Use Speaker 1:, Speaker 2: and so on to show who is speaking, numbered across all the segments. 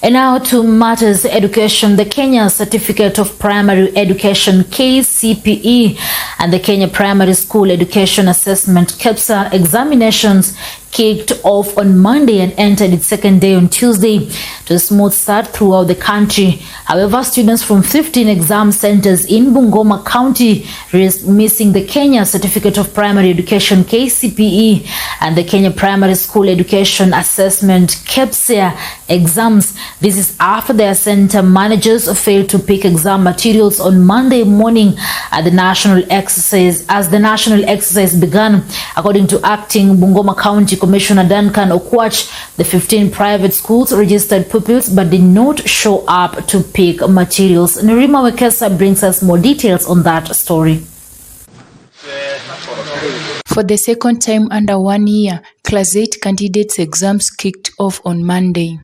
Speaker 1: And now to matters education. The Kenya Certificate of Primary Education KCPE and the Kenya Primary School Education Assessment KEPSA examinations kicked off on Monday and entered its second day on Tuesday to a smooth start throughout the country. However, students from 15 exam centers in Bungoma County risked missing the Kenya Certificate of Primary Education KCPE and the Kenya Primary School Education Assessment KEPSA exams. This is after their center managers failed to pick exam materials on Monday morning at the national exercise began. According to acting Bungoma County Commissioner Duncan Okwach, the 15 private schools registered pupils but did not show up to pick materials. Nerima Wekesa brings us more details on that story.
Speaker 2: For the second time under 1 year, Class 8 candidates' exams kicked off on Monday.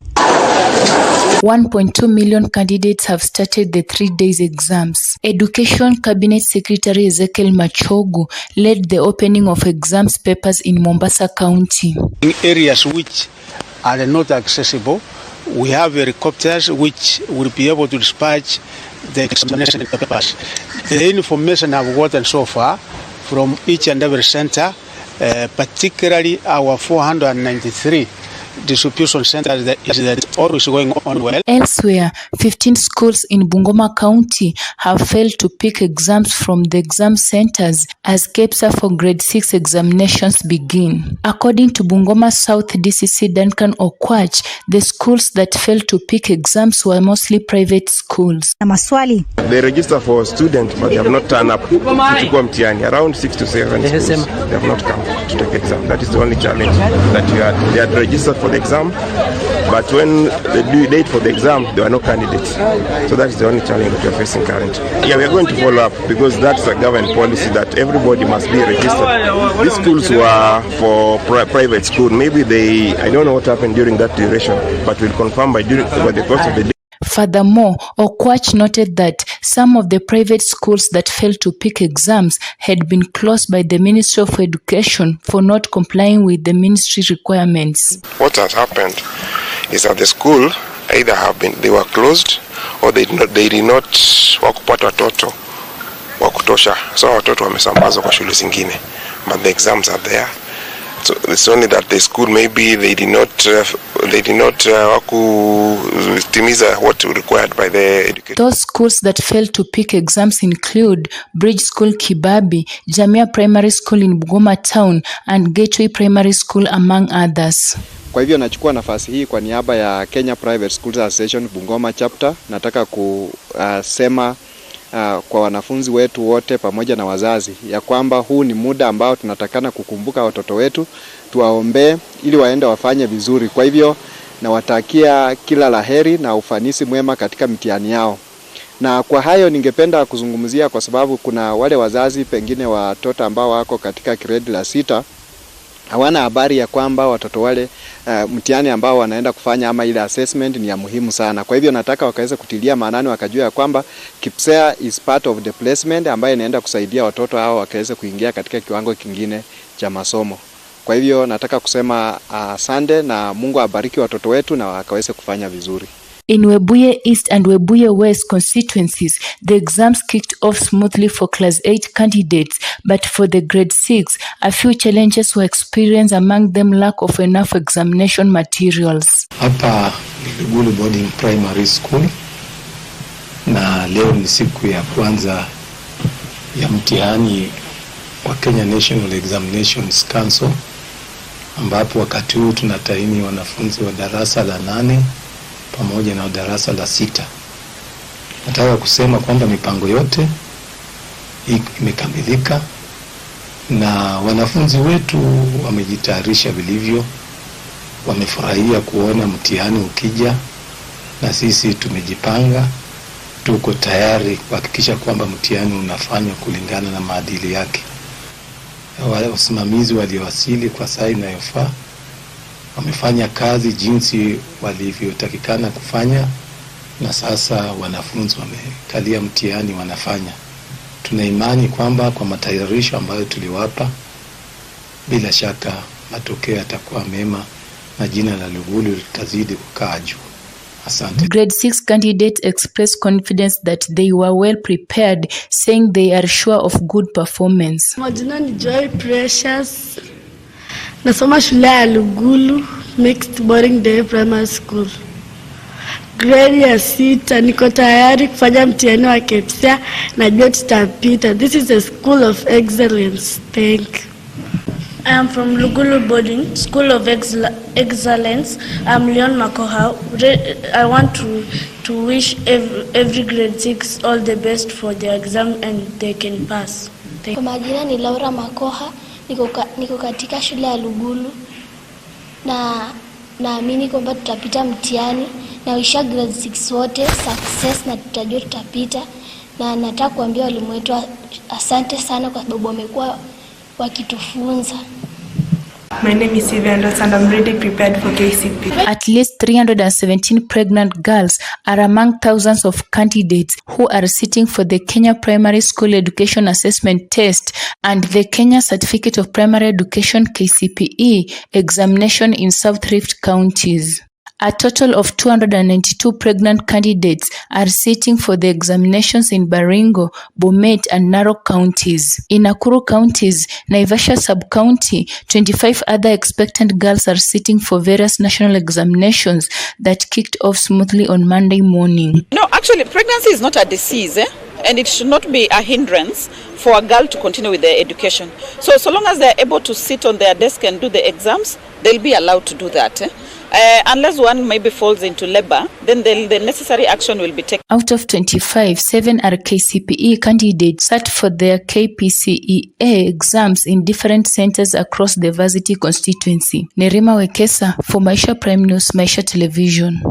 Speaker 2: 1.2 million candidates have started the 3 days exams. Education Cabinet Secretary Ezekiel Machogu led the opening of exams papers in Mombasa County.
Speaker 3: In areas which are not accessible, we have helicopters which will be able to dispatch the examination papers. The information I've gotten so far from each and every center, particularly our 493 distribution centers, is always going on well.
Speaker 2: Elsewhere, 15 schools in Bungoma County have failed to pick exams from the exam centers as KEPSA for grade 6 examinations begin. According to Bungoma South DCC Duncan Okwach, the schools that failed to pick exams were mostly private schools.
Speaker 4: They register for students, but they have not turned up to go mtihani. Around 6 to 7 schools, they have not come to take exam. That is the only challenge that we had. They had registered for the exam, but when the due date for the exam, there were no candidates. So that is the only challenge that we are facing currently. Yeah, we are going to follow up because that's a government policy that everybody must be registered. These schools were for private school. Maybe I don't know what happened during that duration, but we'll confirm by the course of the day.
Speaker 2: Furthermore, Okwach noted that some of the private schools that failed to pick exams had been closed by the Ministry of Education for not complying with the ministry requirements.
Speaker 5: What has happened is that the school either they were closed or they did not wakupata watoto wa kutosha. So watoto wamesambazwa kwa shule zingine, but the exams are there. So it's only that the school maybe they did not timiza what required by the education.
Speaker 2: Those schools that failed to pick exams include Bridge School Kibabi, Jamia Primary School in Bungoma Town, and Gateway Primary School among others.
Speaker 6: Kwa hivyo nachukua nafasi hii kwa niaba ya Kenya Private Schools Association Bungoma Chapter. Nataka kusema kwa wanafunzi wetu wote pamoja na wazazi ya kwamba huu ni muda ambao tunatakana kukumbuka watoto wetu, tuwaombee ili waende wafanye vizuri. Kwa hivyo nawatakia kila laheri na ufanisi mwema katika mitihani yao. Na kwa hayo ningependa kuzungumzia kwa sababu kuna wale wazazi pengine watoto ambao wako katika grade la 6 hawana habari ya kwamba watoto wale mtihani ambao wanaenda kufanya ama ile assessment ni ya muhimu sana. Kwa hivyo nataka wakaweza kutilia maanani, wakajua ya kwamba KEPSA is part of the placement ambayo inaenda kusaidia watoto hao wakaweza kuingia katika kiwango kingine cha masomo. Kwa hivyo nataka kusema asante na Mungu abariki watoto wetu na wakaweze kufanya vizuri.
Speaker 2: In Webuye East and Webuye West constituencies, the exams kicked off smoothly for Class 8 candidates, but for the Grade 6, a few challenges were experienced, among them lack of enough examination materials.
Speaker 7: Hapa ni Lugulu Boarding Primary School, na leo ni siku ya kwanza ya mtihani wa Kenya National Examinations Council, ambapo wakati huu tunataini wanafunzi wa darasa la 8 pamoja na darasa la 6. Nataka kusema kwamba mipango yote imekamilika na wanafunzi wetu wamejitayarisha vilivyo, wamefurahia kuona mtihani ukija, na sisi tumejipanga, tuko tayari kuhakikisha kwamba mtihani unafanywa kulingana na maadili yake. Wale wasimamizi waliowasili kwa saa inayofaa wamefanya kazi jinsi walivyotakikana kufanya, na sasa wanafunzi wamekalia mtihani wanafanya. Tuna imani kwamba kwa matayarisho ambayo tuliwapa, bila shaka matokeo yatakuwa mema na jina la Lugulu litazidi kukaa juu. Asante.
Speaker 2: Grade 6 candidates expressed confidence that they were well prepared, saying they are sure of good performance.
Speaker 8: Majina ni Joy Precious. Nasoma shule ya Lugulu Mixed Boarding Day Primary School. Grade ya 6, niko tayari kufanya mtihani wa KPSEA, najua tutapita. This is a school of excellence. Thank you.
Speaker 9: I am from Lugulu Boarding School of Excellence. I'm Leon Makoha. I want to wish every grade 6 all the best for their exam and they can pass.
Speaker 10: Kwa majina ni Laura Makoha, niko katika shule ya Lugulu na naamini kwamba tutapita mtihani, na wisha grade 6 wote success na tutajua tutapita, na nataka kuambia walimu wetu asante sana kwa sababu wamekuwa wakitufunza.
Speaker 11: My name is Sylvia Ndos and I'm really prepared for KCPE.
Speaker 2: At least 317 pregnant girls are among thousands of candidates who are sitting for the Kenya Primary School Education Assessment Test and the Kenya Certificate of Primary Education KCPE examination in South Rift counties. A total of 292 pregnant candidates are sitting for the examinations in Baringo, Bomet, and Narok counties. In Nakuru counties, Naivasha sub-county, 25 other expectant girls are sitting for various national examinations that kicked off smoothly on Monday morning.
Speaker 12: No, actually, pregnancy is not a disease, and it should not be a hindrance for a girl to continue with their education. So long as they are able to sit on their desk and do the exams, they'll be allowed to do that. Unless one maybe falls into labor, then the necessary action will be taken.
Speaker 2: Out of 25, 7 are KCPE candidates sat for their KPCEA exams in different centers across the Varsity constituency. Nerima Wekesa for Maisha Prime News, Maisha Television.